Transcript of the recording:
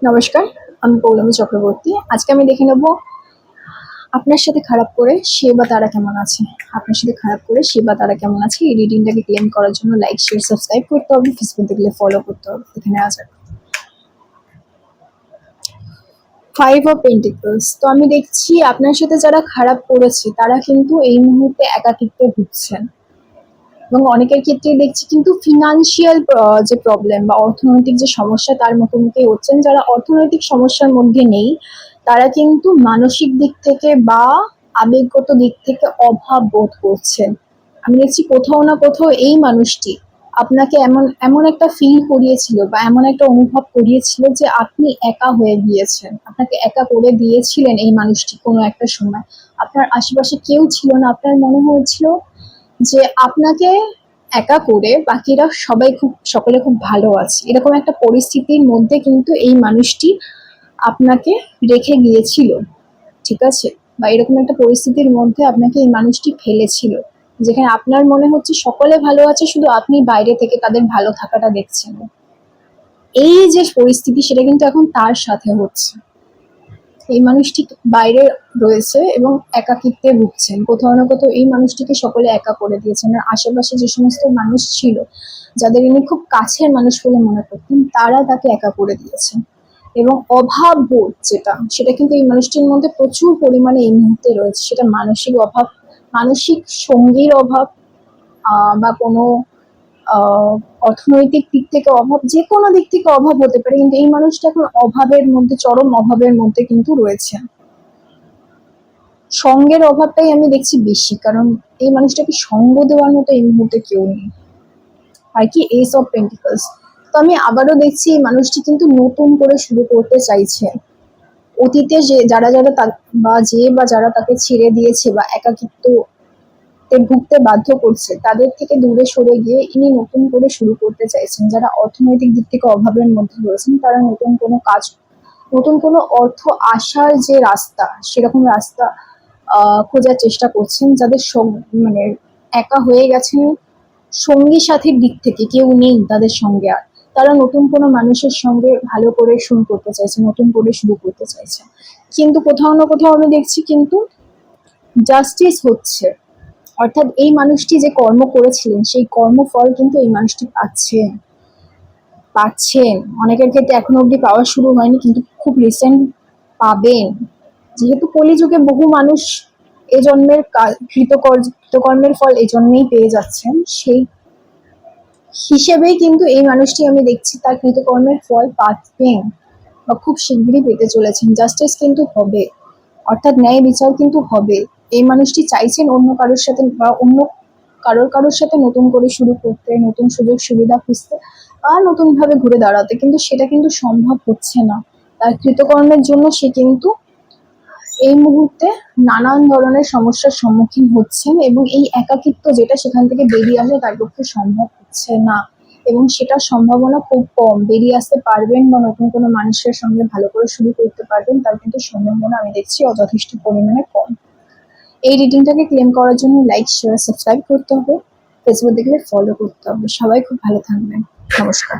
নমস্কার, আমি পৌলমী চক্রবর্তী। আজকে আমি দেখে নেব আপনার সাথে খারাপ করে সে বা তারা কেমন আছে। আপনার সাথে খারাপ করে সে বা তারা কেমন আছে, এই রিডিংটাকে ক্লেম করার জন্য লাইক, শেয়ার, সাবস্ক্রাইব করতে হবে। ফেসবুক দেখলে ফলো করতে হবে। এখানে আসা 5 অফ পেন্টিকলস। তো আমি দেখছি আপনার সাথে যারা খারাপ করেছে তারা কিন্তু এই মুহূর্তে একাকিত্বে ভুগছেন, এবং অনেকের ক্ষেত্রেই দেখছি কিন্তু ফিনান্সিয়াল যে প্রবলেম বা অর্থনৈতিক যে সমস্যা তার মুখোমুখি হচ্ছেন। যারা অর্থনৈতিক সমস্যার মধ্যে নেই তারা কিন্তু মানসিক দিক থেকে বা আবেগগত দিক থেকে অভাব বোধ করছেন। আমি দেখছি কোথাও না কোথাও এই মানুষটি আপনাকে এমন এমন একটা ফিল করিয়েছিল বা এমন একটা অনুভব করিয়েছিল যে আপনি একা হয়ে গিয়েছেন, আপনাকে একা করে দিয়েছিলেন এই মানুষটি কোনো একটা সময়। আপনার আশেপাশে কেউ ছিল না, আপনার মনে হয়েছিল যে আপনাকে একা করে বাকিরা সবাই সকলে খুব ভালো আছে। এরকম একটা পরিস্থিতির মধ্যে কিন্তু এই মানুষটি আপনাকে রেখে গিয়েছিল, ঠিক আছে? বা এরকম একটা পরিস্থিতির মধ্যে আপনাকে এই মানুষটি ফেলেছিল, যেখানে আপনার মনে হচ্ছে সকলে ভালো আছে, শুধু আপনি বাইরে থেকে তাদের ভালো থাকাটা দেখছেন। এই যে পরিস্থিতি সেটা কিন্তু এখন তার সাথে হচ্ছে। এই মানুষটি বাইরে রয়েছে এবং একাকিত্বে ভুগছেন। কোথাও না কোথাও এই মানুষটিকে সকলে একা করে দিয়েছেন। আর আশেপাশে যে সমস্ত মানুষ ছিল, যাদের ইনি খুব কাছের মানুষ বলে মনে করতেন, তারা তাকে একা করে দিয়েছেন। এবং অভাব বোধ যেটা, সেটা কিন্তু এই মানুষটির মধ্যে প্রচুর পরিমাণে এই মুহূর্তে রয়েছে। সেটা মানসিক অভাব, মানসিক সঙ্গীর অভাব, বা কোনো অর্থনৈতিক দিক থেকে অভাব, যে কোনো দিক থেকে অভাব হতে পারে, কিন্তু এই মানুষটা এখন অভাবের মধ্যে, চরম অভাবের মধ্যে কিন্তু রয়েছে। সঙ্গের অভাবটাই আমি দেখছি বেশি, কারণ এই মানুষটাকে সঙ্গ দেওয়ার মতো এই মুহূর্তে কেউ নেই। আর কি এস অফ পেন্টিকলস। তো আমি আবারও দেখছি এই মানুষটি কিন্তু নতুন করে শুরু করতে চাইছে। অতীতে যে যারা যারা বা যারা তাকে ছেড়ে দিয়েছে বা একাকিত্বে ভুগতে বাধ্য করছে, তাদের থেকে দূরে সরে গিয়ে ইনি নতুন করে শুরু করতে চাইছেন। যারা অর্থনৈতিক দিক থেকে অভাবের মধ্যে রয়েছেন তারা নতুন কোনো কাজ, নতুন কোনো অর্থ আসার যে রাস্তা, সেরকম রাস্তা খোঁজার চেষ্টা করছেন। যাদের মানে একা হয়ে গেছেন, সঙ্গী সাথীর দিক থেকে কেউ নেই তাদের সঙ্গে, আর তারা নতুন কোনো মানুষের সঙ্গে ভালো করে শুরু করতে চাইছে, নতুন করে শুরু করতে চাইছে। কিন্তু কোথাও না কোথাও আমি দেখছি কিন্তু জাস্টিস হচ্ছে, অর্থাৎ এই মানুষটি যে কর্ম করেছিলেন সেই কর্মফল কিন্তু এই মানুষটি পাচ্ছেন। অনেকের ক্ষেত্রে এখনো অব্দি পাওয়া শুরু হয়নি, কিন্তু খুব রিসেন্ট পাবেন। যেহেতু কলিযুগে বহু মানুষ এ জন্মের কৃতকর্মের ফল এই জন্মেই পেয়ে যাচ্ছেন, সেই হিসেবেই কিন্তু এই মানুষটি আমি দেখছি তার কৃতকর্মের ফল পাবেন বা খুব শীঘ্রই পেতে চলেছেন। জাস্টিস কিন্তু হবে, অর্থাৎ ন্যায় বিচার কিন্তু হবে। এই মানুষটি চাইছেন অন্য কারোর সাথে বা অন্য কারোর সাথে নতুন করে শুরু করতে, নতুন সুযোগ সুবিধা খুঁজতে বা নতুন ভাবে ঘুরে দাঁড়াতে, কিন্তু সেটা কিন্তু সম্ভব হচ্ছে না। তার কৃতকর্মের জন্য সে কিন্তু এই মুহূর্তে নানান ধরনের সমস্যার সম্মুখীন হচ্ছেন, এবং এই একাকিত্ব যেটা, সেখান থেকে বেরিয়ে আসা তার পক্ষে সম্ভব হচ্ছে না, এবং সেটার সম্ভাবনা খুব কম। বেরিয়ে আসতে পারবেন বা নতুন কোনো মানুষের সঙ্গে ভালো করে শুরু করতে পারবেন, তার কিন্তু সম্ভাবনা আমি দেখছি যথেষ্ট পরিমাণে কম। এই রিডিংটাকে ক্লেম করার জন্য লাইক, শেয়ার, সাবস্ক্রাইব করতে হবে। ফেসবুক দেখলে ফলো করতে হবে। সবাই খুব ভালো থাকবেন। নমস্কার।